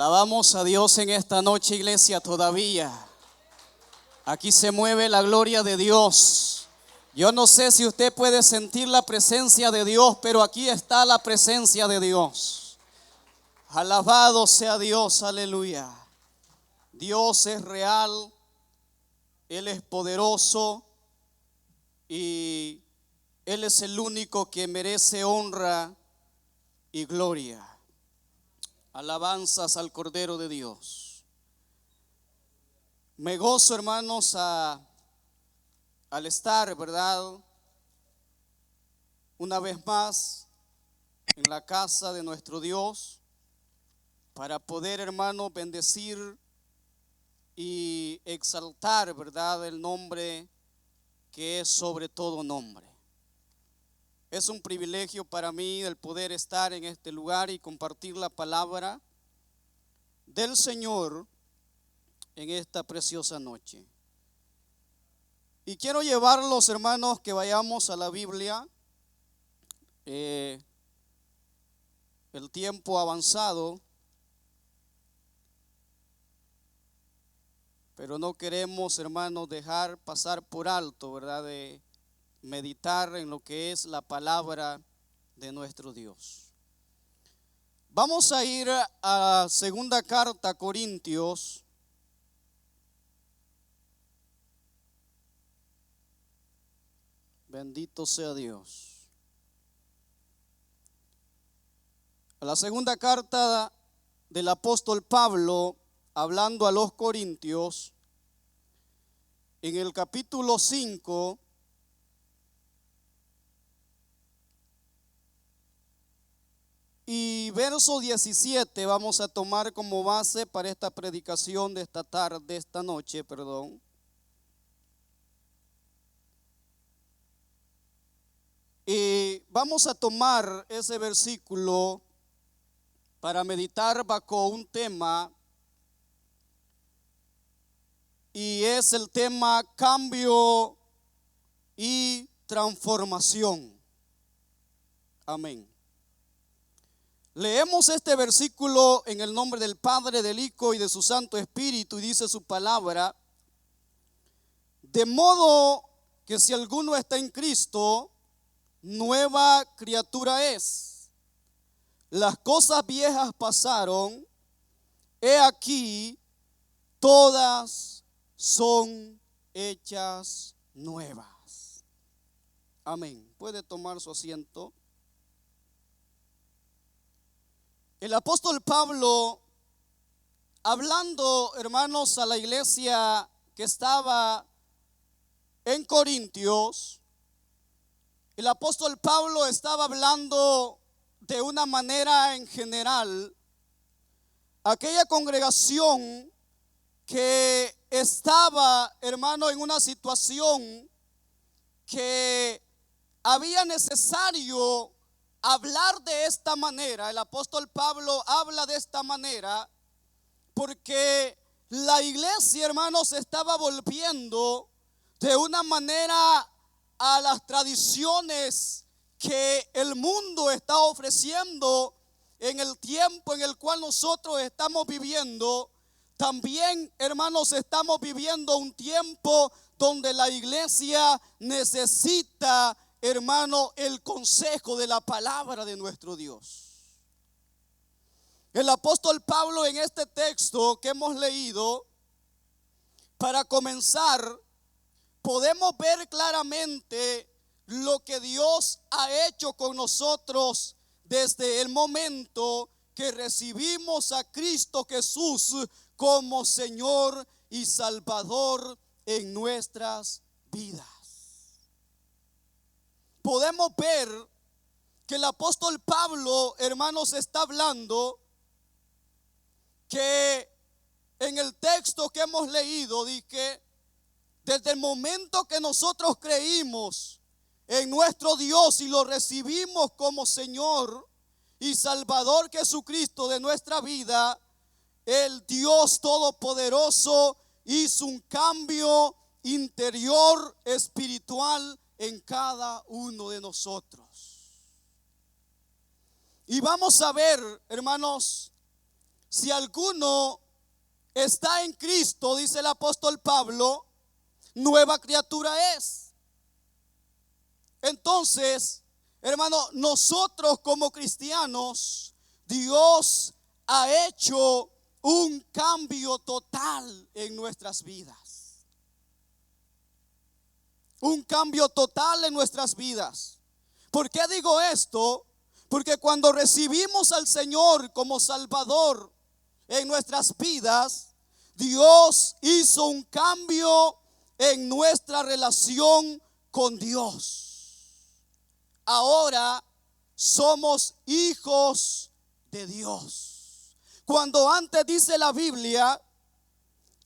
Alabamos a Dios en esta noche, iglesia, todavía. Aquí se mueve la gloria de Dios. Yo no sé si usted puede sentir la presencia de Dios, pero aquí está la presencia de Dios. Alabado sea Dios, aleluya. Dios es real, Él es poderoso y Él es el único que merece honra y gloria. Alabanzas al Cordero de Dios. Me gozo, hermanos, al estar, ¿verdad?, una vez más en la casa de nuestro Dios para poder, hermanos, bendecir y exaltar, ¿verdad?, el nombre que es sobre todo nombre. Es un privilegio para mí el poder estar en este lugar y compartir la palabra del Señor en esta preciosa noche. Y quiero llevarlos, hermanos, que vayamos a la Biblia. El tiempo avanzado, pero no queremos, hermanos, dejar pasar por alto, ¿verdad?, de meditar en lo que es la palabra de nuestro Dios. Vamos a ir a segunda carta a Corintios. Bendito sea Dios. A la segunda carta del apóstol Pablo, hablando a los Corintios, en el capítulo 5, y verso 17 vamos a tomar como base para esta predicación de esta tarde, esta noche, perdón. Y vamos a tomar ese versículo para meditar bajo un tema, y es el tema cambio y transformación. Amén. Leemos este versículo en el nombre del Padre, del Hijo y de su Santo Espíritu, y dice su palabra: de modo que si alguno está en Cristo, nueva criatura es. Las cosas viejas pasaron, he aquí, todas son hechas nuevas. Amén. Puede tomar su asiento. El apóstol Pablo, hablando, hermanos, a la iglesia que estaba en Corintios, el apóstol Pablo estaba hablando de una manera en general aquella congregación que estaba, hermano, en una situación que había necesario hablar de esta manera. El apóstol Pablo habla de esta manera porque la iglesia, hermanos, se estaba volviendo de una manera a las tradiciones que el mundo está ofreciendo en el tiempo en el cual nosotros estamos viviendo. También, hermanos, estamos viviendo un tiempo donde la iglesia necesita, hermano, el consejo de la palabra de nuestro Dios. El apóstol Pablo, en este texto que hemos leído, para comenzar, podemos ver claramente lo que Dios ha hecho con nosotros desde el momento que recibimos a Cristo Jesús como Señor y Salvador en nuestras vidas. Podemos ver que el apóstol Pablo, hermanos, está hablando que en el texto que hemos leído dice: desde el momento que nosotros creímos en nuestro Dios y lo recibimos como Señor y Salvador Jesucristo de nuestra vida, el Dios Todopoderoso hizo un cambio interior espiritual en cada uno de nosotros. Y vamos a ver, hermanos, si alguno está en Cristo, dice el apóstol Pablo, nueva criatura es. Entonces, hermano, nosotros como cristianos, Dios ha hecho un cambio total en nuestras vidas. Un cambio total en nuestras vidas. ¿Por qué digo esto? Porque cuando recibimos al Señor como Salvador en nuestras vidas, Dios hizo un cambio en nuestra relación con Dios. Ahora somos hijos de Dios. Cuando antes dice la Biblia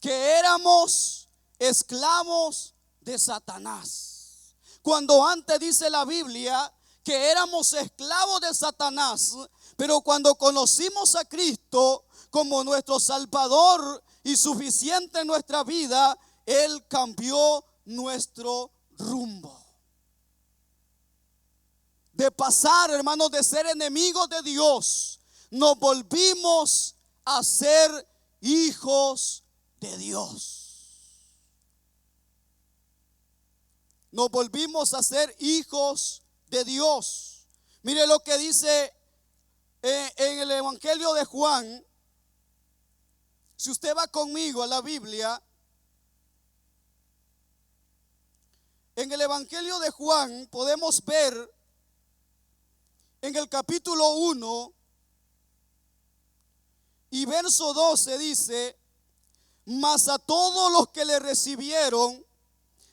que éramos esclavos de Satanás. Cuando antes dice la Biblia que éramos esclavos de Satanás, pero cuando conocimos a Cristo como nuestro Salvador y suficiente en nuestra vida, Él cambió nuestro rumbo. De pasar, hermanos, de ser enemigos de Dios, nos volvimos a ser hijos de Dios. Nos volvimos a ser hijos de Dios. Mire lo que dice en el Evangelio de Juan. Si usted va conmigo a la Biblia, en el Evangelio de Juan podemos ver en el capítulo 1 y verso 12 dice: mas a todos los que le recibieron,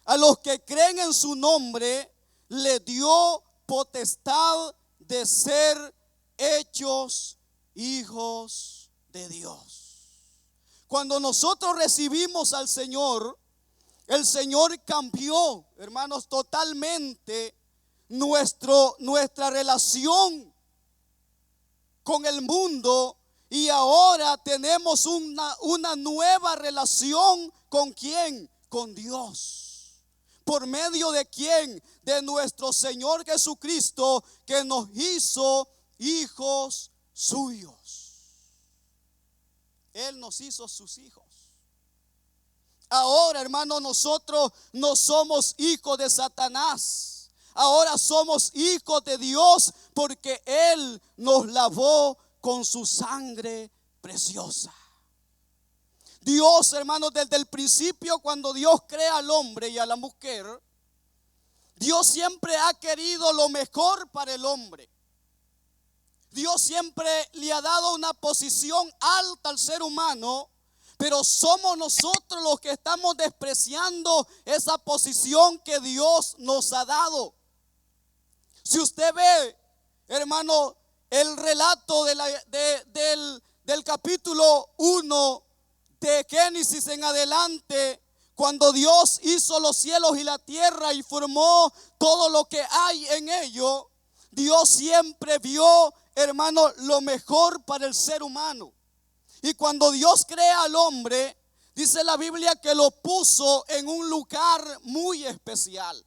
a los que creen en su nombre, le dio potestad de ser hechos hijos de Dios. Cuando nosotros recibimos al Señor, el Señor cambió, hermanos, totalmente nuestra relación con el mundo, y ahora tenemos una nueva relación. ¿Con quién? Con Dios. ¿Por medio de quién? De nuestro Señor Jesucristo, que nos hizo hijos suyos. Él nos hizo sus hijos. Ahora, hermano, nosotros no somos hijos de Satanás. Ahora somos hijos de Dios, porque Él nos lavó con su sangre preciosa. Dios, hermanos, desde el principio, cuando Dios crea al hombre y a la mujer, Dios siempre ha querido lo mejor para el hombre. Dios siempre le ha dado una posición alta al ser humano, pero somos nosotros los que estamos despreciando esa posición que Dios nos ha dado. Si usted ve, hermano, el relato del capítulo 1 de Génesis en adelante, cuando Dios hizo los cielos y la tierra y formó todo lo que hay en ello, Dios siempre vio, hermano, lo mejor para el ser humano. Y cuando Dios crea al hombre, dice la Biblia que lo puso en un lugar muy especial.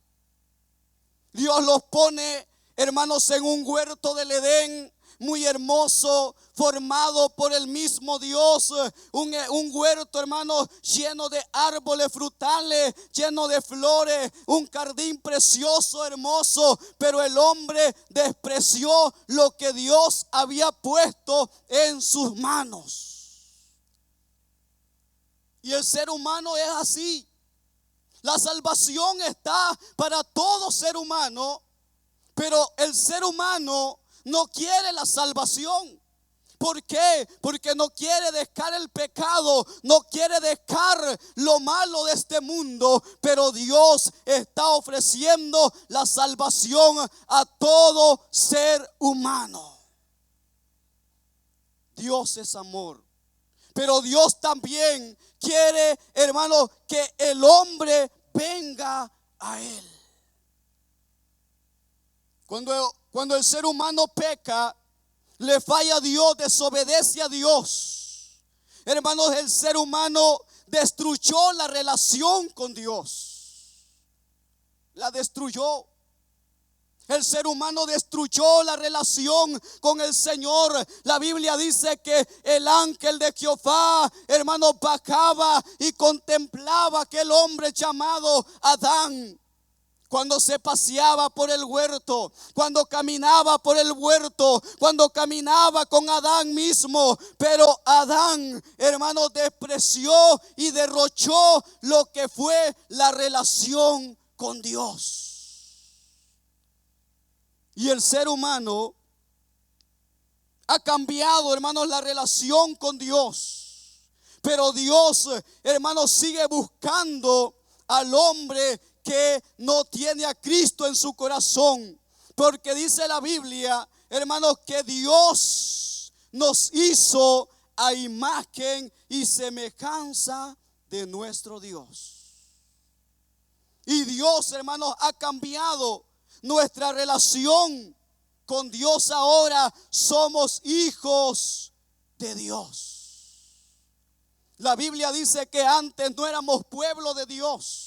Dios los pone, hermanos, en un huerto del Edén muy hermoso, formado por el mismo Dios. Un huerto, hermanos, lleno de árboles frutales, lleno de flores, un jardín precioso, hermoso. Pero el hombre despreció lo que Dios había puesto en sus manos. Y el ser humano es así. La salvación está para todo ser humano, pero el ser humano no quiere la salvación. ¿Por qué? Porque no quiere dejar el pecado, no quiere dejar lo malo de este mundo. Pero Dios está ofreciendo la salvación a todo ser humano. Dios es amor, pero Dios también quiere, hermano, que el hombre venga a Él. Cuando el ser humano peca, le falla a Dios, desobedece a Dios, hermanos, el ser humano destruyó la relación con Dios. La destruyó. El ser humano destruyó la relación con el Señor. La Biblia dice que el ángel de Jehová, hermano, bajaba y contemplaba a aquel hombre llamado Adán. Cuando se paseaba por el huerto, cuando caminaba por el huerto, cuando caminaba con Adán mismo. Pero Adán, hermano, despreció y derrochó lo que fue la relación con Dios. Y el ser humano ha cambiado, hermanos, la relación con Dios. Pero Dios, hermanos, sigue buscando al hombre que no tiene a Cristo en su corazón. Porque dice la Biblia, hermanos, que Dios nos hizo a imagen y semejanza de nuestro Dios. Y Dios, hermanos, ha cambiado nuestra relación con Dios. Ahora somos hijos de Dios. La Biblia dice que antes no éramos pueblo de Dios.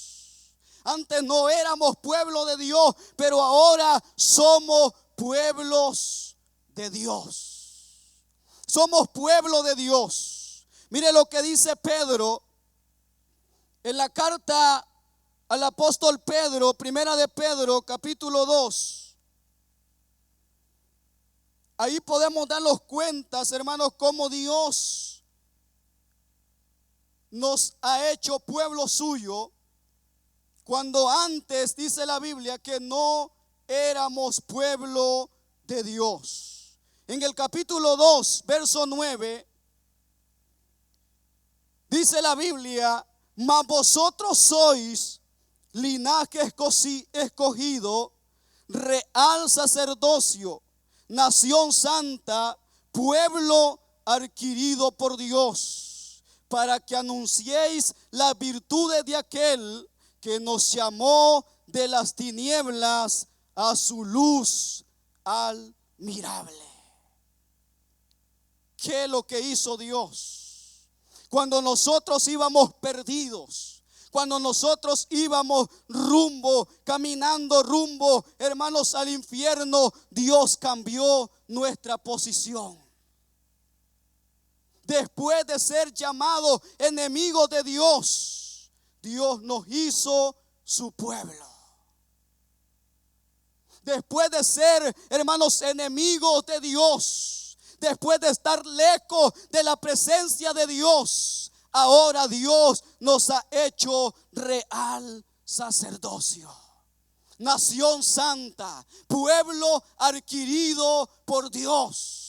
Antes no éramos pueblo de Dios, pero ahora somos pueblos de Dios. Somos pueblo de Dios. Mire lo que dice Pedro en la carta al apóstol Pedro, primera de Pedro, capítulo 2. Ahí podemos darnos cuenta, hermanos, cómo Dios nos ha hecho pueblo suyo, cuando antes dice la Biblia que no éramos pueblo de Dios. En el capítulo 2, verso 9, dice la Biblia: mas vosotros sois linaje escogido, real sacerdocio, nación santa, pueblo adquirido por Dios, para que anunciéis las virtudes de aquel que nos llamó de las tinieblas a su luz admirable. ¿Qué es lo que hizo Dios? Cuando nosotros íbamos perdidos, cuando nosotros íbamos caminando rumbo, hermanos, al infierno, Dios cambió nuestra posición. Después de ser llamados enemigos de Dios, Dios nos hizo su pueblo. Después de ser, hermanos, enemigos de Dios, después de estar lejos de la presencia de Dios, ahora Dios nos ha hecho real sacerdocio, nación santa, pueblo adquirido por Dios.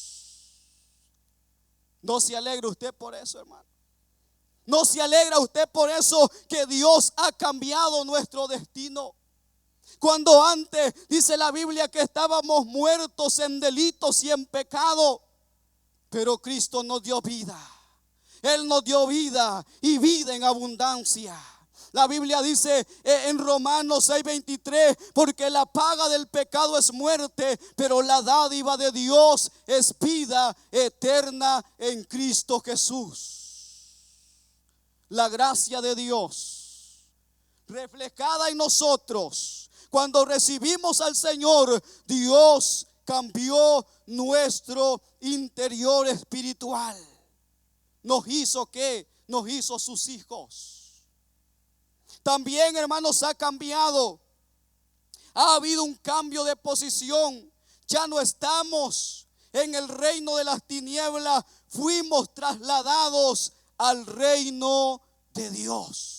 ¿No se alegra usted por eso, hermano? ¿No se alegra usted por eso que Dios ha cambiado nuestro destino? Cuando antes dice la Biblia que estábamos muertos en delitos y en pecado, pero Cristo nos dio vida. Él nos dio vida y vida en abundancia. La Biblia dice en Romanos 6:23, porque la paga del pecado es muerte, pero la dádiva de Dios es vida eterna en Cristo Jesús. La gracia de Dios reflejada en nosotros, cuando recibimos al Señor, Dios cambió nuestro interior espiritual. Nos hizo ¿qué? Nos hizo sus hijos. También, hermanos, ha cambiado. Ha habido un cambio de posición. Ya no estamos en el reino de las tinieblas. Fuimos trasladados al reino de Dios.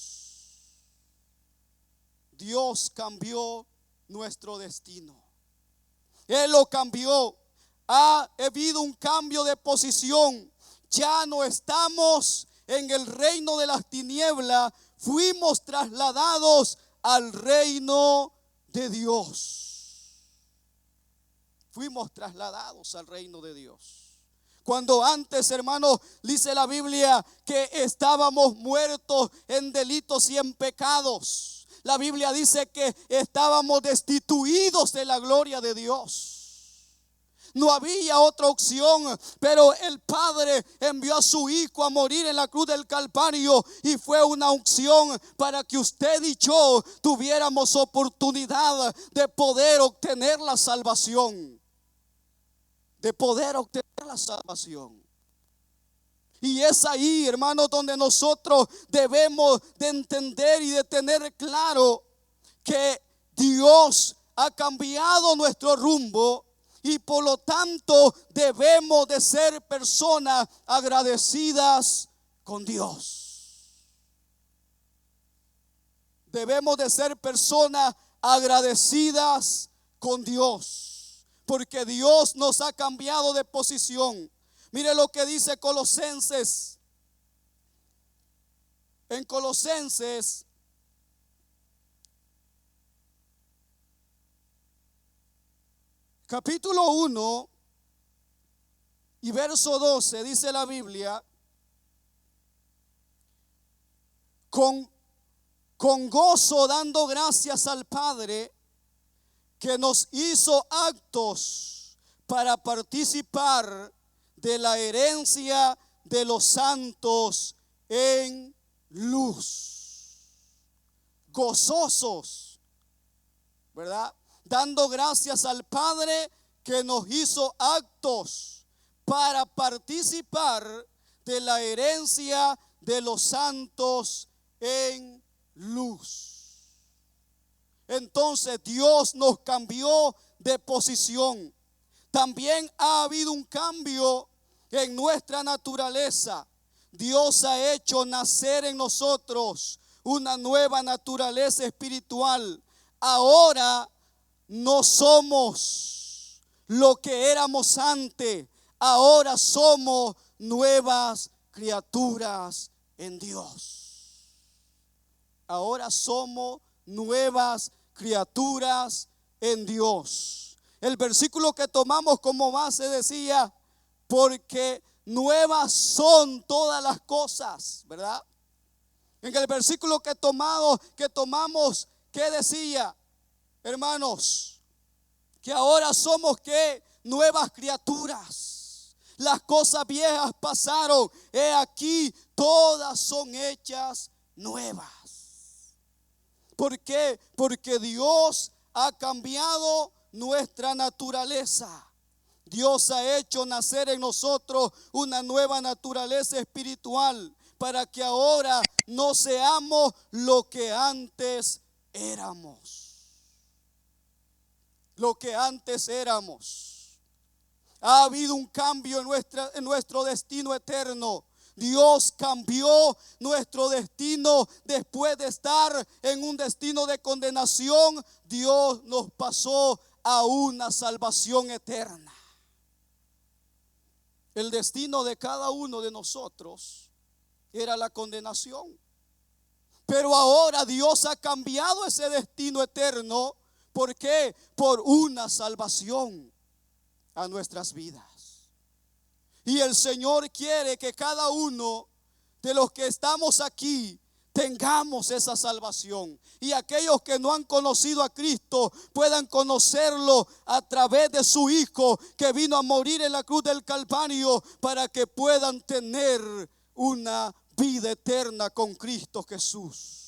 Dios cambió nuestro destino. Él lo cambió. Ha habido un cambio de posición. Ya no estamos en el reino de las tinieblas. Fuimos trasladados al reino de Dios. Fuimos trasladados al reino de Dios. Cuando antes, hermanos, dice la Biblia que estábamos muertos en delitos y en pecados. La Biblia dice que estábamos destituidos de la gloria de Dios. no había otra opción, pero el Padre envió a su Hijo a morir en la cruz del Calvario y fue una opción para que usted y yo tuviéramos oportunidad de poder obtener la salvación, de poder obtener la salvación. Y es ahí, hermanos, donde nosotros debemos de entender y de tener claro que Dios ha cambiado nuestro rumbo y por lo tanto debemos de ser personas agradecidas con Dios. Debemos de ser personas agradecidas con Dios, porque Dios nos ha cambiado de posición. Mire lo que dice Colosenses. En Colosenses capítulo 1 y verso 12 dice la Biblia: con gozo dando gracias al Padre que nos hizo aptos para participar de la herencia de los santos en luz. Gozosos, ¿verdad? Dando gracias al Padre que nos hizo aptos para participar de la herencia de los santos en luz. Entonces Dios nos cambió de posición. También ha habido un cambio en nuestra naturaleza. Dios ha hecho nacer en nosotros una nueva naturaleza espiritual. Ahora no somos lo que éramos antes. Ahora somos nuevas criaturas en Dios. Ahora somos nuevas criaturas en Dios. El versículo que tomamos como base decía: porque nuevas son todas las cosas, ¿verdad? En el versículo que tomamos, ¿qué decía, hermanos? Que ahora somos ¿qué? Nuevas criaturas. Las cosas viejas pasaron, he aquí todas son hechas nuevas. ¿Por qué? Porque Dios ha cambiado nuestra naturaleza. Dios ha hecho nacer en nosotros una nueva naturaleza espiritual para que ahora no seamos lo que antes éramos. Lo que antes éramos. Ha habido un cambio en nuestro destino eterno. Dios cambió nuestro destino. Después de estar en un destino de condenación, Dios nos pasó a una salvación eterna. El destino de cada uno de nosotros era la condenación. Pero ahora Dios ha cambiado ese destino eterno. ¿Por qué? Por una salvación a nuestras vidas. Y el Señor quiere que cada uno de los que estamos aquí tengamos esa salvación. Y aquellos que no han conocido a Cristo puedan conocerlo a través de su Hijo, que vino a morir en la cruz del Calvario para que puedan tener una vida eterna con Cristo Jesús.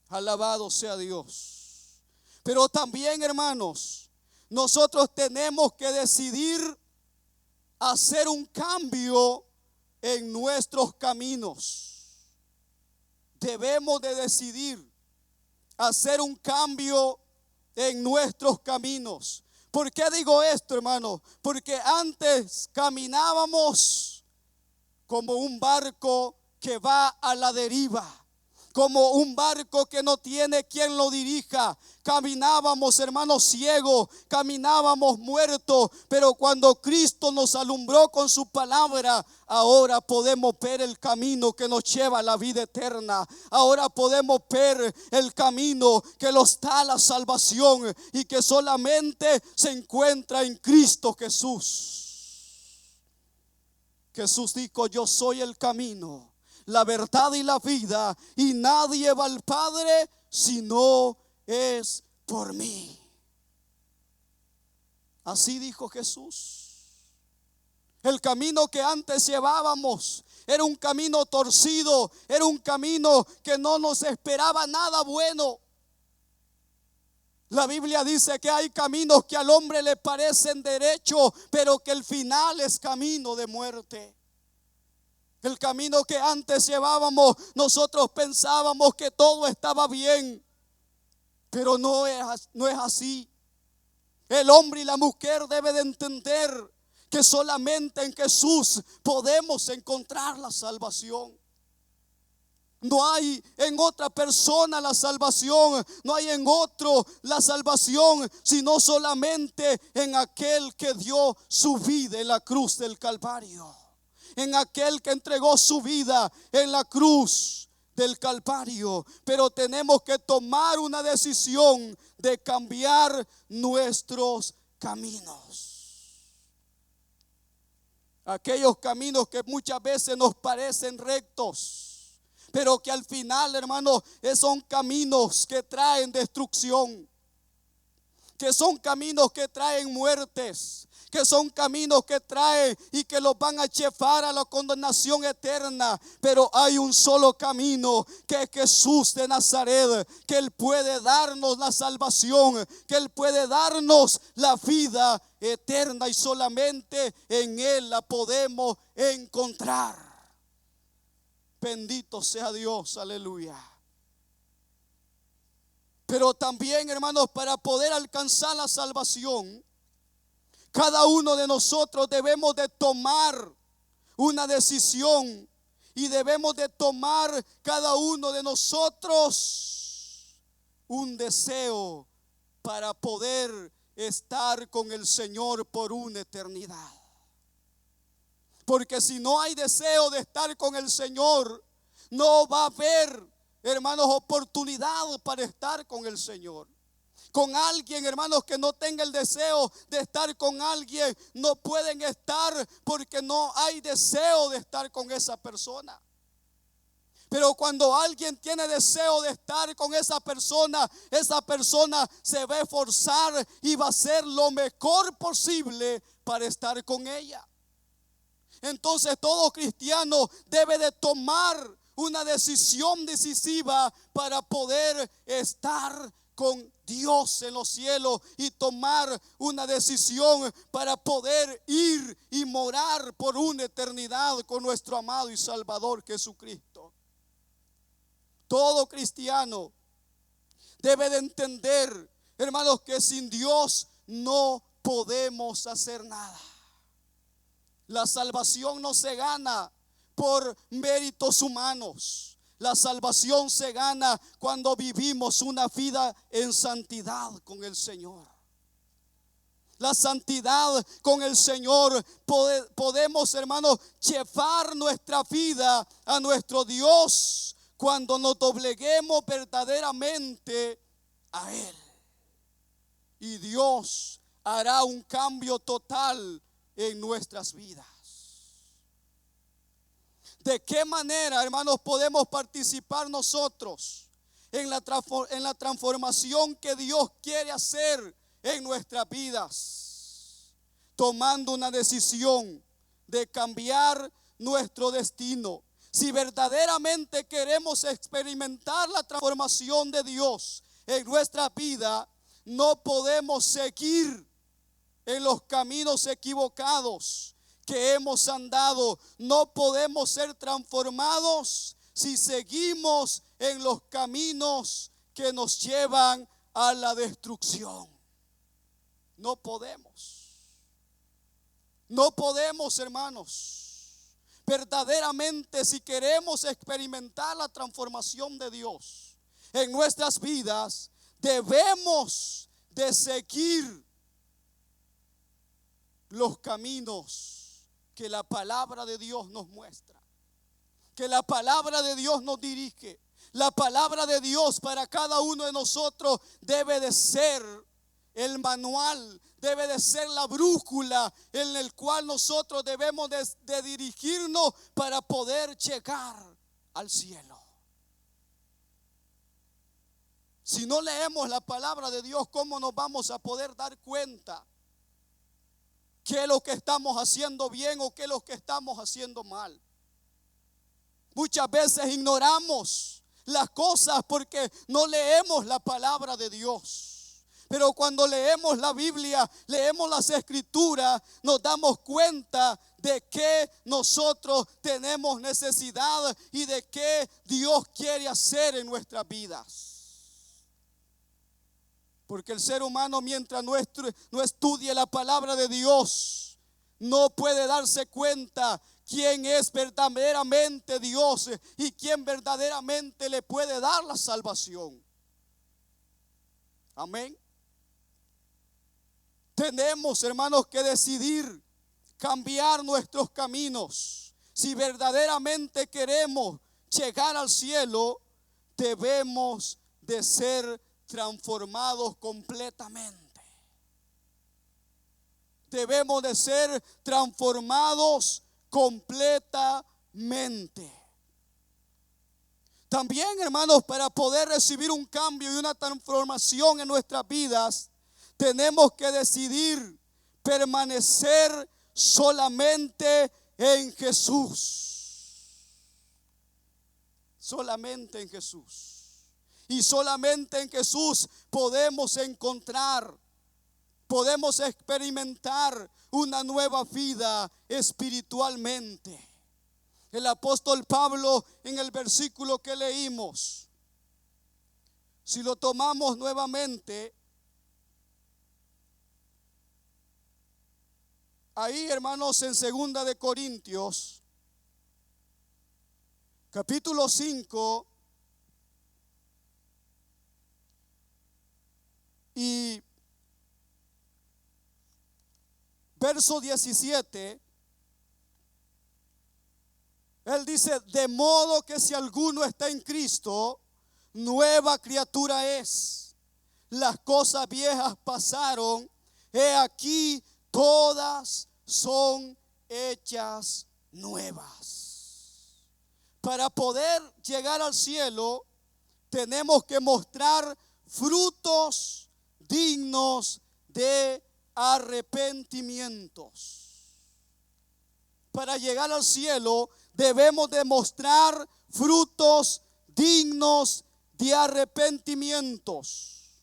Alabado sea Dios. Pero también, hermanos, nosotros tenemos que decidir hacer un cambio en nuestros caminos. Debemos de decidir hacer un cambio en nuestros caminos. ¿Por qué digo esto, hermano? Porque antes caminábamos como un barco que va a la deriva, como un barco que no tiene quien lo dirija. Caminábamos, hermanos, ciegos, caminábamos muertos, pero cuando Cristo nos alumbró con su palabra, ahora podemos ver el camino que nos lleva a la vida eterna. Ahora podemos ver el camino que nos da a la salvación y que solamente se encuentra en Cristo Jesús. Jesús dijo: yo soy el camino, la verdad y la vida, y nadie va al Padre si no es por mí. Así dijo Jesús. El camino que antes llevábamos era un camino torcido, era un camino que no nos esperaba nada bueno. La Biblia dice que hay caminos que al hombre le parecen derechos, pero que el final es camino de muerte. El camino que antes llevábamos, nosotros pensábamos que todo estaba bien, pero no es así. El hombre y la mujer deben de entender que solamente en Jesús podemos encontrar la salvación. No hay en otra persona la salvación, no hay en otro la salvación, sino solamente en aquel que dio su vida en la cruz del Calvario, en aquel que entregó su vida en la cruz del Calvario. Pero tenemos que tomar una decisión de cambiar nuestros caminos. Aquellos caminos que muchas veces nos parecen rectos, pero que al final, hermanos, son caminos que traen destrucción, que son caminos que traen muertes, que son caminos que traen y que los van a llevar a la condenación eterna. Pero hay un solo camino, que es Jesús de Nazaret, que Él puede darnos la salvación, que Él puede darnos la vida eterna, y solamente en Él la podemos encontrar. Bendito sea Dios, aleluya. Pero también, hermanos, para poder alcanzar la salvación, cada uno de nosotros debemos de tomar una decisión, y debemos de tomar cada uno de nosotros un deseo para poder estar con el Señor por una eternidad. Porque si no hay deseo de estar con el Señor, no va a haber, hermanos, oportunidad para estar con el Señor. Con alguien, hermanos, que no tenga el deseo de estar con alguien, no pueden estar, porque no hay deseo de estar con esa persona. Pero cuando alguien tiene deseo de estar con esa persona se va a esforzar y va a hacer lo mejor posible para estar con ella. Entonces todo cristiano debe de tomar una decisión decisiva para poder estar con Dios en los cielos, y tomar una decisión para poder ir y morar por una eternidad con nuestro amado y Salvador Jesucristo. Todo cristiano debe de entender, hermanos, que sin Dios no podemos hacer nada. La salvación no se gana por méritos humanos. La salvación se gana cuando vivimos una vida en santidad con el Señor. La santidad con el Señor, podemos, hermanos, llevar nuestra vida a nuestro Dios cuando nos dobleguemos verdaderamente a Él. Y Dios hará un cambio total en nuestras vidas. ¿De qué manera, hermanos, podemos participar nosotros en la transformación que Dios quiere hacer en nuestras vidas? Tomando una decisión de cambiar nuestro destino. Si verdaderamente queremos experimentar la transformación de Dios en nuestra vida, no podemos seguir en los caminos equivocados que hemos andado. No podemos ser transformados si seguimos en los caminos que nos llevan a la destrucción. No podemos. No podemos, hermanos. Verdaderamente, si queremos experimentar la transformación de Dios en nuestras vidas, debemos de seguir los caminos que la palabra de Dios nos muestra, que la palabra de Dios nos dirige. La palabra de Dios para cada uno de nosotros debe de ser el manual, debe de ser la brújula en el cual nosotros debemos de dirigirnos para poder llegar al cielo. Si no leemos la palabra de Dios, ¿cómo nos vamos a poder dar cuenta qué es lo que estamos haciendo bien o qué es lo que estamos haciendo mal. Muchas veces ignoramos las cosas porque no leemos la palabra de Dios. Pero cuando leemos la Biblia, leemos las Escrituras, nos damos cuenta de que nosotros tenemos necesidad y de qué Dios quiere hacer en nuestras vidas. Porque el ser humano, mientras no estudie la palabra de Dios, no puede darse cuenta quién es verdaderamente Dios y quién verdaderamente le puede dar la salvación. Amén. Tenemos, hermanos, que decidir cambiar nuestros caminos. Si verdaderamente queremos llegar al cielo, debemos de ser transformados completamente. Debemos de ser transformados completamente. También, hermanos, para poder recibir un cambio y una transformación en nuestras vidas, tenemos que decidir permanecer solamente en Jesús. Solamente en Jesús. Y solamente en Jesús podemos encontrar, podemos experimentar una nueva vida espiritualmente. El apóstol Pablo, en el versículo que leímos, si lo tomamos nuevamente, ahí, hermanos, en 2 de Corintios, capítulo 5 y verso 17, él dice: de modo que si alguno está en Cristo, nueva criatura es. Las cosas viejas pasaron, he aquí todas son hechas nuevas. Para poder llegar al cielo, tenemos que mostrar frutos dignos de arrepentimientos. Para llegar al cielo, debemos demostrar frutos dignos de arrepentimientos.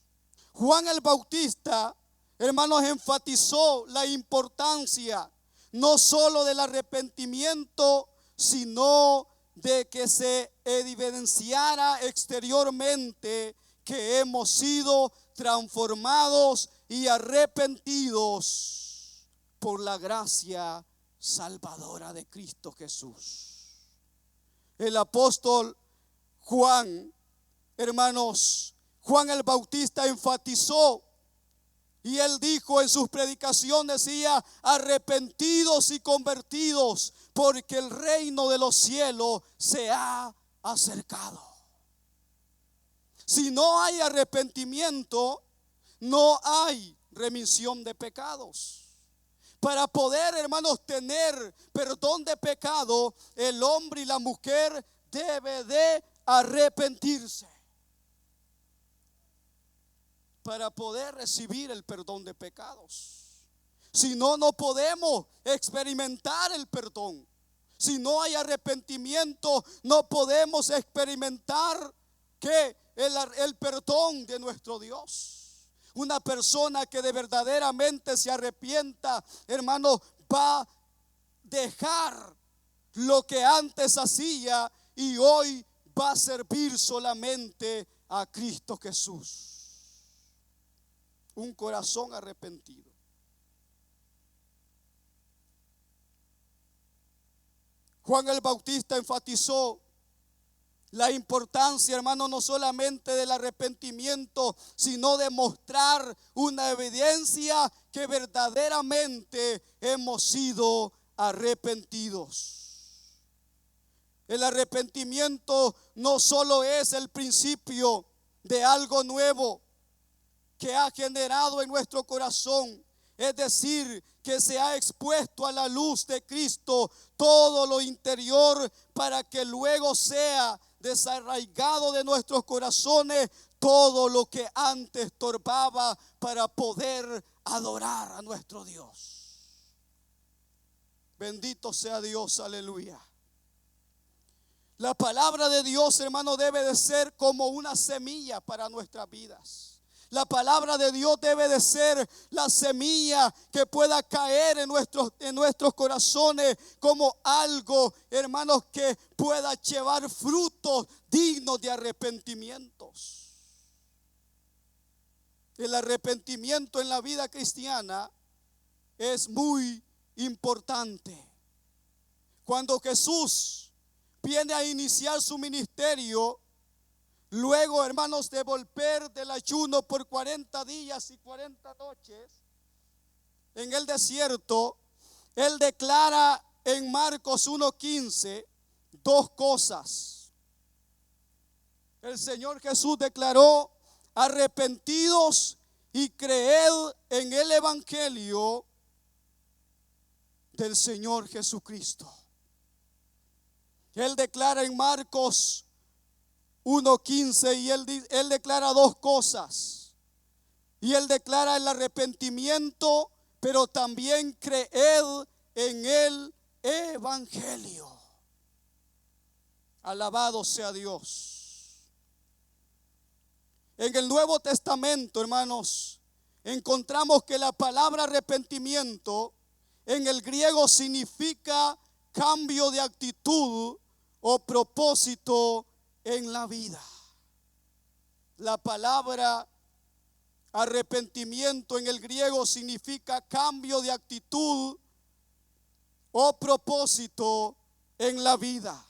Juan el Bautista, hermanos, enfatizó la importancia no solo del arrepentimiento, sino de que se evidenciara exteriormente que hemos sido transformados y arrepentidos por la gracia salvadora de Cristo Jesús. El apóstol Juan, hermanos, Juan el Bautista enfatizó y él dijo en sus predicaciones, decía: arrepentidos y convertidos, porque el reino de los cielos se ha acercado. Si no hay arrepentimiento, no hay remisión de pecados. Para poder, hermanos, tener perdón de pecado, el hombre y la mujer debe de arrepentirse para poder recibir el perdón de pecados. Si no, no podemos experimentar el perdón. Si no hay arrepentimiento, no podemos experimentar que el perdón de nuestro Dios. Una persona que de verdaderamente se arrepienta, hermano, va a dejar lo que antes hacía y hoy va a servir solamente a Cristo Jesús. Un corazón arrepentido. Juan el Bautista enfatizó la importancia, hermano, no solamente del arrepentimiento, sino de mostrar una evidencia que verdaderamente hemos sido arrepentidos. El arrepentimiento no solo es el principio de algo nuevo que ha generado en nuestro corazón, es decir, que se ha expuesto a la luz de Cristo todo lo interior para que luego sea desarraigado de nuestros corazones todo lo que antes estorbaba para poder adorar a nuestro Dios. Bendito sea Dios, aleluya. La palabra de Dios, hermano, debe de ser como una semilla para nuestras vidas. La palabra de Dios debe de ser la semilla que pueda caer en nuestros corazones como algo, hermanos, que pueda llevar frutos dignos de arrepentimientos. El arrepentimiento en la vida cristiana es muy importante. Cuando Jesús viene a iniciar su ministerio, luego, hermanos, de volver del ayuno por 40 días y 40 noches en el desierto, Él declara en Marcos 1:15 dos cosas. El Señor Jesús declaró: arrepentidos y creed en el evangelio del Señor Jesucristo. Él declara en Marcos 1:15 y él declara dos cosas. Y Él declara el arrepentimiento, pero también creed en el evangelio. Alabado sea Dios. En el Nuevo Testamento, hermanos, encontramos que la palabra arrepentimiento en el griego significa cambio de actitud o propósito en la vida. La palabra arrepentimiento en el griego significa cambio de actitud o propósito en la vida.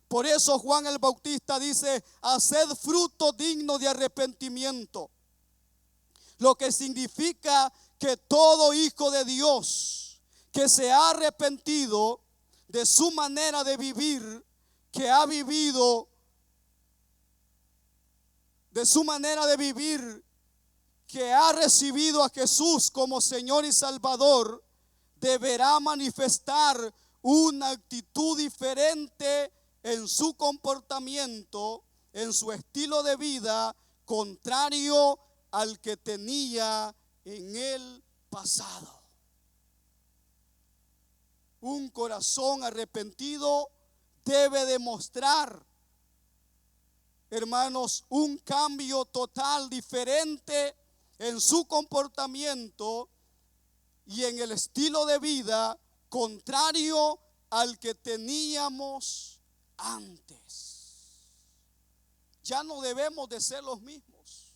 Por eso Juan el Bautista dice: haced fruto digno de arrepentimiento. Lo que significa que todo hijo de Dios que se ha arrepentido de su manera de vivir, que ha vivido de su manera de vivir, que ha recibido a Jesús como Señor y Salvador, deberá manifestar una actitud diferente en su comportamiento, en su estilo de vida, contrario al que tenía en el pasado. Un corazón arrepentido debe demostrar, hermanos, un cambio total, diferente en su comportamiento y en el estilo de vida, contrario al que teníamos antes. Ya no debemos de ser los mismos.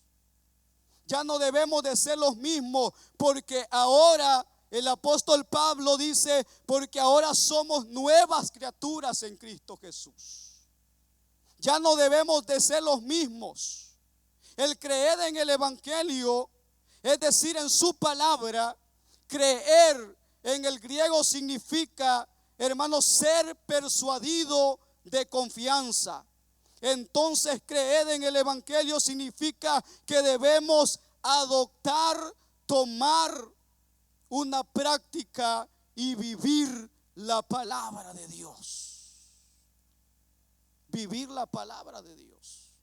Ya no debemos de ser los mismos, porque ahora el apóstol Pablo dice: porque ahora somos nuevas criaturas en Cristo Jesús. Ya no debemos de ser los mismos. El creer en el evangelio, es decir, en su palabra, creer en el griego significa, hermanos, ser persuadido de confianza. Entonces, creer en el evangelio significa que debemos adoptar, tomar una práctica y vivir la palabra de Dios. Vivir la palabra de Dios.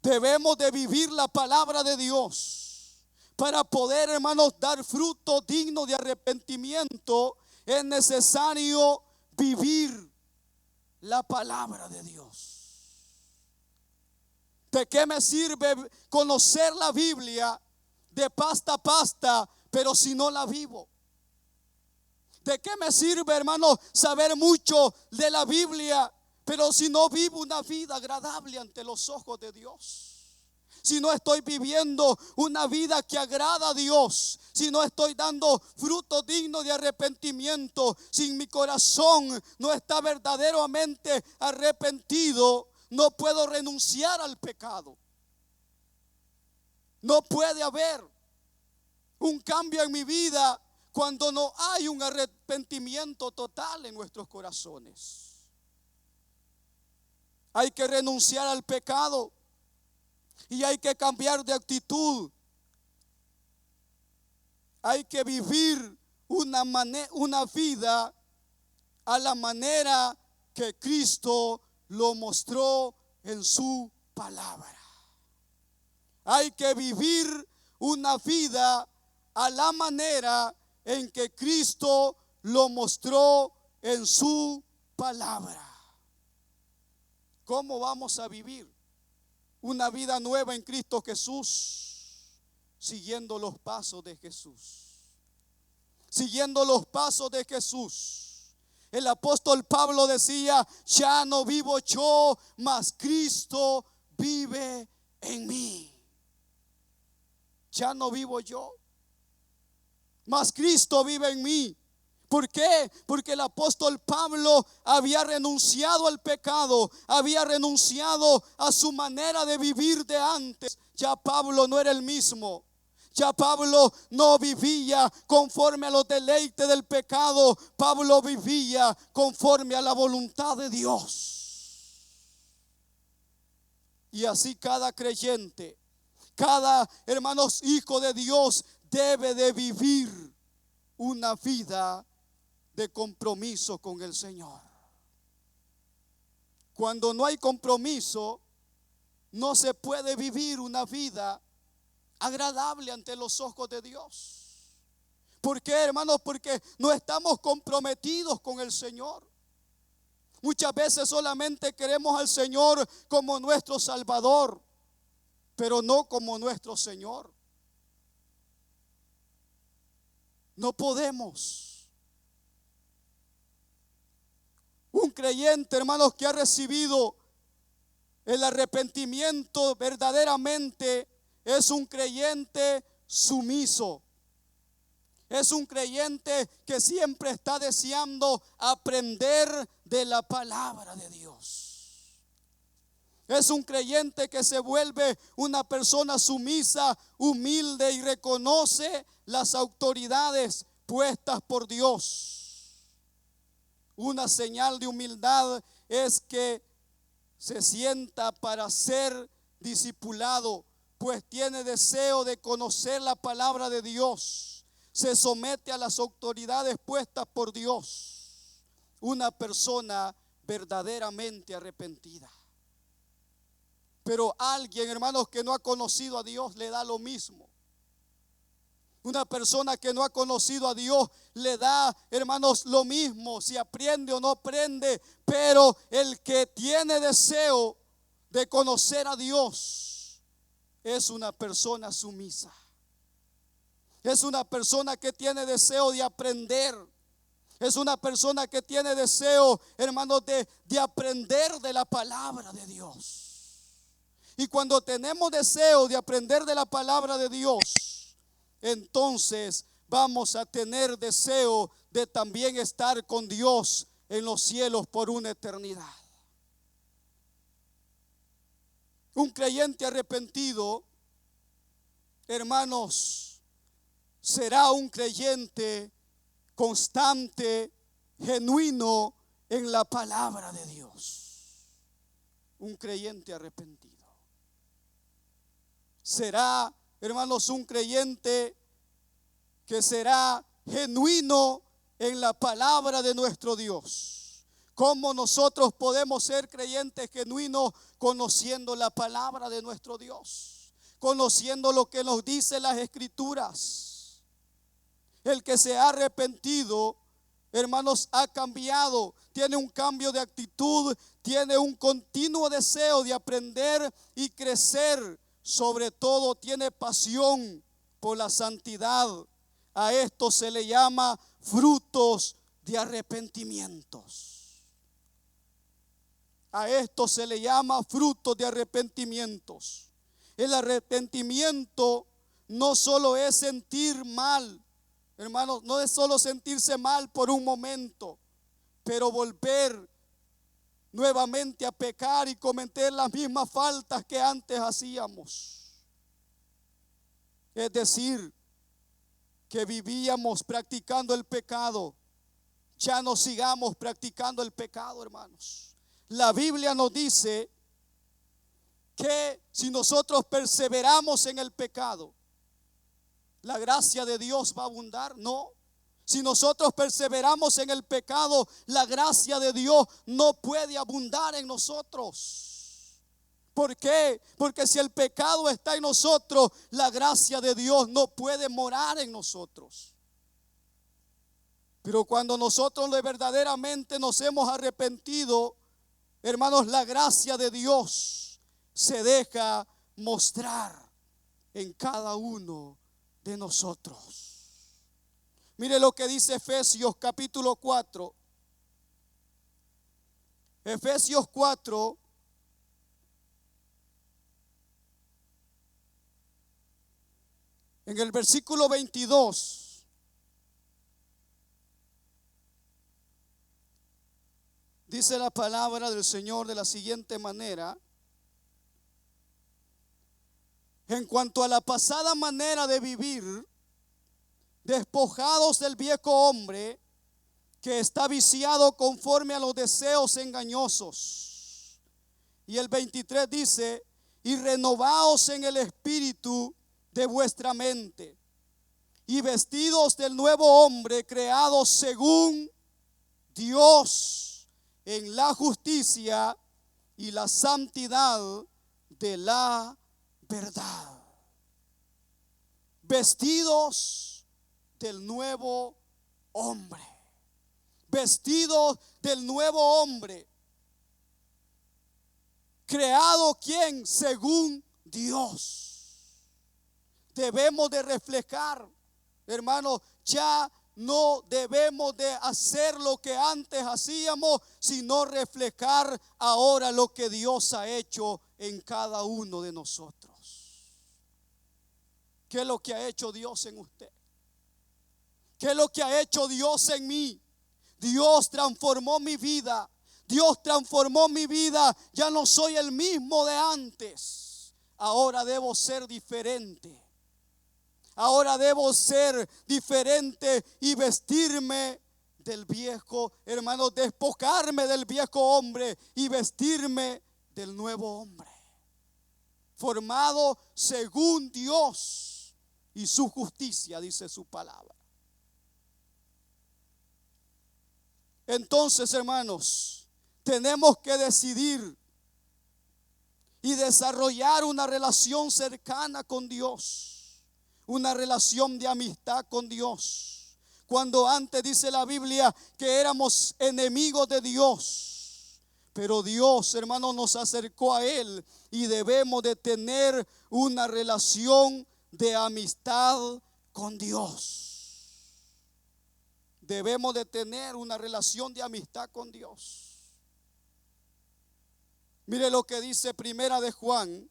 Debemos de vivir la palabra de Dios. Para poder, hermanos, dar fruto digno de arrepentimiento, es necesario vivir la palabra de Dios. ¿De qué me sirve conocer la Biblia de pasta a pasta, pero si no la vivo? ¿De qué me sirve, hermano, saber mucho de la Biblia, pero si no vivo una vida agradable ante los ojos de Dios? Si no estoy viviendo una vida que agrada a Dios, si no estoy dando fruto digno de arrepentimiento, si mi corazón no está verdaderamente arrepentido, no puedo renunciar al pecado. No puede haber un cambio en mi vida cuando no hay un arrepentimiento total en nuestros corazones. Hay que renunciar al pecado y hay que cambiar de actitud. Hay que vivir una vida a la manera que Cristo lo mostró en su palabra. Hay que vivir una vida a la manera en que Cristo lo mostró en su palabra. ¿Cómo vamos a vivir una vida nueva en Cristo Jesús? Siguiendo los pasos de Jesús. Siguiendo los pasos de Jesús. El apóstol Pablo decía: ya no vivo yo, mas Cristo vive en mí. Ya no vivo yo, mas Cristo vive en mí. ¿Por qué? Porque el apóstol Pablo había renunciado al pecado, había renunciado a su manera de vivir de antes. Ya Pablo no era el mismo. Ya Pablo no vivía conforme a los deleites del pecado. Pablo vivía conforme a la voluntad de Dios. Y así cada creyente, cada hermanos hijo de Dios, debe de vivir una vida de compromiso con el Señor. Cuando no hay compromiso, no se puede vivir una vida agradable ante los ojos de Dios. ¿Por qué, hermanos? Porque no estamos comprometidos con el Señor. Muchas veces solamente queremos al Señor como nuestro Salvador, pero no como nuestro Señor. No podemos. Un creyente, hermanos, que ha recibido el arrepentimiento verdaderamente, es un creyente sumiso. Es un creyente que siempre está deseando aprender de la palabra de Dios. Es un creyente que se vuelve una persona sumisa, humilde y reconoce las autoridades puestas por Dios. Una señal de humildad es que se sienta para ser discipulado, pues tiene deseo de conocer la palabra de Dios. Se somete a las autoridades puestas por Dios. Una persona verdaderamente arrepentida. Pero alguien, hermanos, que no ha conocido a Dios, le da lo mismo. Una persona que no ha conocido a Dios le da, hermanos, lo mismo si aprende o no aprende. Pero el que tiene deseo de conocer a Dios es una persona sumisa. Es una persona que tiene deseo de aprender. Es una persona que tiene deseo, hermanos, de aprender de la palabra de Dios. Y cuando tenemos deseo de aprender de la palabra de Dios, entonces vamos a tener deseo de también estar con Dios en los cielos por una eternidad. Un creyente arrepentido, hermanos, será un creyente constante, genuino en la palabra de Dios. Un creyente arrepentido será, hermanos, un creyente que será genuino en la palabra de nuestro Dios. ¿Cómo nosotros podemos ser creyentes genuinos? Conociendo la palabra de nuestro Dios, conociendo lo que nos dice las Escrituras. El que se ha arrepentido, hermanos, ha cambiado, tiene un cambio de actitud, tiene un continuo deseo de aprender y crecer. Sobre todo tiene pasión por la santidad. A esto se le llama frutos de arrepentimientos. A esto se le llama frutos de arrepentimientos. El arrepentimiento no solo es sentir mal, hermanos, no es solo sentirse mal por un momento, pero volver nuevamente a pecar y cometer las mismas faltas que antes hacíamos. Es decir, que vivíamos practicando el pecado. Ya no sigamos practicando el pecado, hermanos. La Biblia nos dice que si nosotros perseveramos en el pecado, ¿la gracia de Dios va a abundar? No. Si nosotros perseveramos en el pecado, la gracia de Dios no puede abundar en nosotros. ¿Por qué? Porque si el pecado está en nosotros, la gracia de Dios no puede morar en nosotros. Pero cuando nosotros verdaderamente nos hemos arrepentido, hermanos, la gracia de Dios se deja mostrar en cada uno de nosotros. Mire lo que dice Efesios capítulo 4. Efesios 4. En el versículo 22. Dice la palabra del Señor de la siguiente manera: en cuanto a la pasada manera de vivir, despojados del viejo hombre que está viciado conforme a los deseos engañosos. Y el 23 dice: y renovaos en el espíritu de vuestra mente, y vestidos del nuevo hombre creado según Dios en la justicia y la santidad de la verdad. Vestidos del nuevo hombre. Vestidos del nuevo hombre. Creado, ¿quién? Según Dios. Debemos de reflejar, hermanos, ya no debemos de hacer lo que antes hacíamos, sino reflejar ahora lo que Dios ha hecho en cada uno de nosotros. ¿Qué es lo que ha hecho Dios en usted? ¿Qué es lo que ha hecho Dios en mí? Dios transformó mi vida. Dios transformó mi vida. Ya no soy el mismo de antes. Ahora debo ser diferente. Ahora debo ser diferente y vestirme del viejo, hermanos, despojarme del viejo hombre y vestirme del nuevo hombre, formado según Dios y su justicia, dice su palabra. Entonces, hermanos, tenemos que decidir y desarrollar una relación cercana con Dios. Una relación de amistad con Dios. Cuando antes dice la Biblia que éramos enemigos de Dios, pero Dios, hermano, nos acercó a Él y debemos de tener una relación de amistad con Dios. Debemos de tener una relación de amistad con Dios. Mire lo que dice Primera de Juan.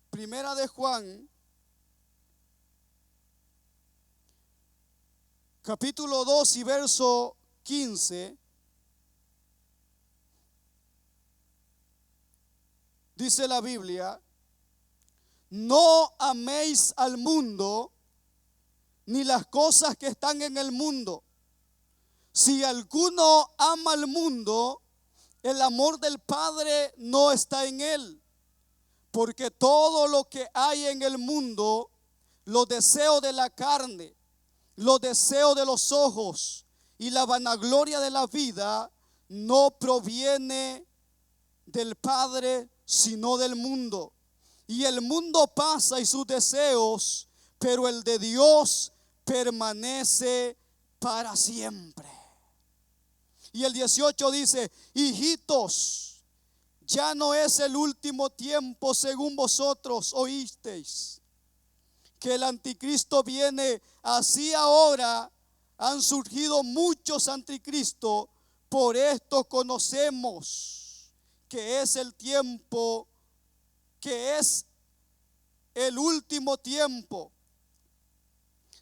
Primera de Juan, capítulo 2 y verso 15, dice la Biblia: no améis al mundo ni las cosas que están en el mundo. Si alguno ama al mundo, el amor del Padre no está en él. Porque todo lo que hay en el mundo, los deseos de la carne, los deseos de los ojos y la vanagloria de la vida, no proviene del Padre, sino del mundo. Y el mundo pasa y sus deseos, pero el de Dios permanece para siempre. Y el 18 dice: hijitos, ya no es el último tiempo según vosotros oísteis que el anticristo viene. Así ahora han surgido muchos anticristos. Por esto conocemos que es el tiempo, que es el último tiempo.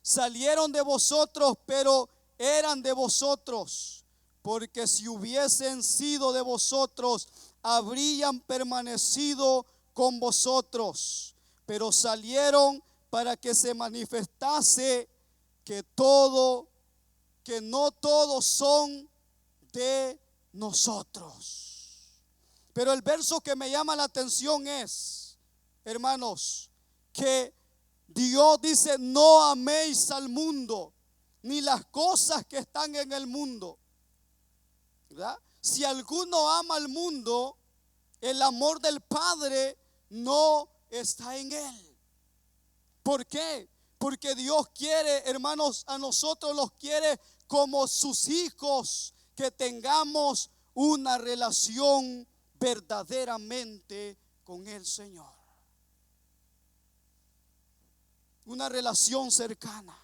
Salieron de vosotros, pero eran de vosotros, porque si hubiesen sido de vosotros, habrían permanecido con vosotros. Pero salieron para que se manifestase que no todos son de nosotros. Pero el verso que me llama la atención es, hermanos, que Dios dice: no améis al mundo ni las cosas que están en el mundo, ¿verdad? Si alguno ama al mundo, el amor del Padre no está en él. ¿Por qué? Porque Dios quiere, hermanos, a nosotros los quiere como sus hijos, que tengamos una relación verdaderamente con el Señor. Una relación cercana.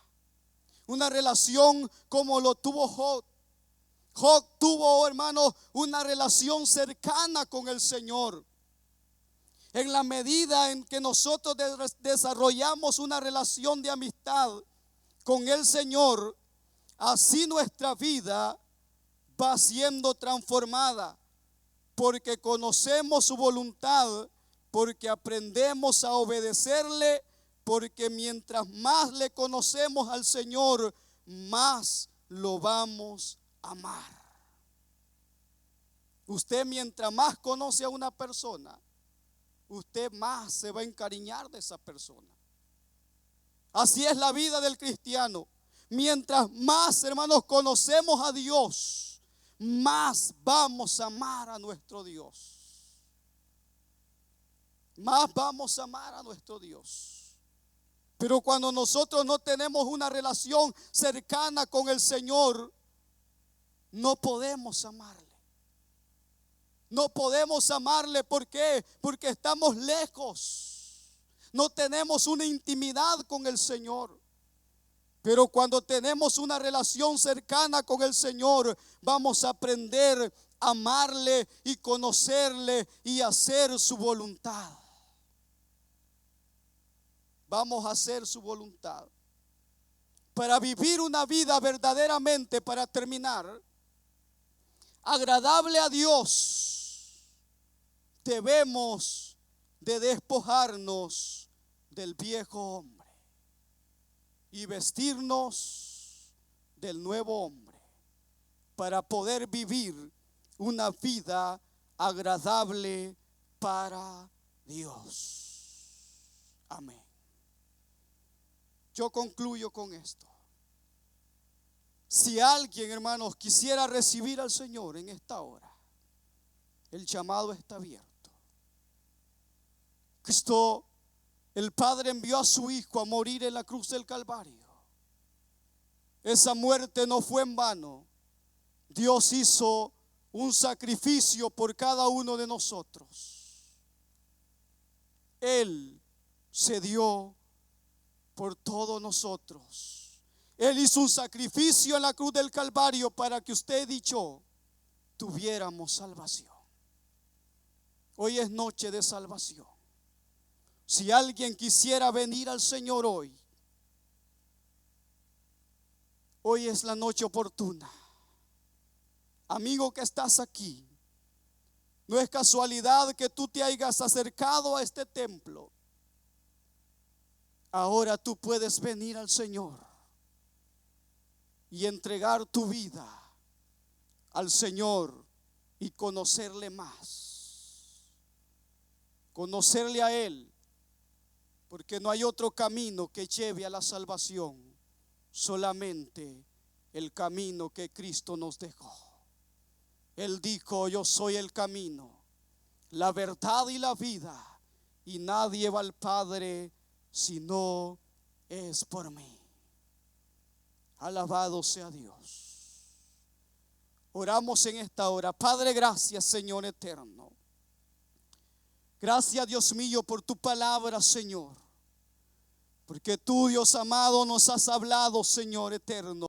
Una relación como lo tuvo Job. Job tuvo, hermanos, una relación cercana con el Señor. En la medida en que nosotros desarrollamos una relación de amistad con el Señor, así nuestra vida va siendo transformada, porque conocemos su voluntad, porque aprendemos a obedecerle, porque mientras más le conocemos al Señor, más lo vamos a amar. Usted, mientras más conoce a una persona, usted más se va a encariñar de esa persona. Así es la vida del cristiano. Mientras más, hermanos, conocemos a Dios, más vamos a amar a nuestro Dios. Más vamos a amar a nuestro Dios. Pero cuando nosotros no tenemos una relación cercana con el Señor, no podemos amarle. No podemos amarle, ¿por qué? Porque estamos lejos. No tenemos una intimidad con el Señor. Pero cuando tenemos una relación cercana con el Señor, vamos a aprender a amarle y conocerle y hacer su voluntad. Vamos a hacer su voluntad. Para vivir una vida verdaderamente, para terminar, agradable a Dios, debemos de despojarnos del viejo hombre y vestirnos del nuevo hombre para poder vivir una vida agradable para Dios. Amén. Yo concluyo con esto. Si alguien, hermanos, quisiera recibir al Señor en esta hora, el llamado está abierto. Cristo, el Padre, envió a su Hijo a morir en la cruz del Calvario. Esa muerte no fue en vano. Dios hizo un sacrificio por cada uno de nosotros. Él se dio por todos nosotros. Él hizo un sacrificio en la cruz del Calvario para que usted y yo tuviéramos salvación. Hoy es noche de salvación. Si alguien quisiera venir al Señor hoy es la noche oportuna. Amigo que estás aquí, no es casualidad que tú te hayas acercado a este templo. Ahora tú puedes venir al Señor y entregar tu vida al Señor y conocerle más. Conocerle a Él, porque no hay otro camino que lleve a la salvación, solamente el camino que Cristo nos dejó. Él dijo: yo soy el camino, la verdad y la vida, y nadie va al Padre si no es por mí. Alabado sea Dios. Oramos en esta hora. Padre, gracias, Señor eterno. Gracias, Dios mío, por tu palabra, Señor. Porque tú, Dios amado, nos has hablado, Señor eterno.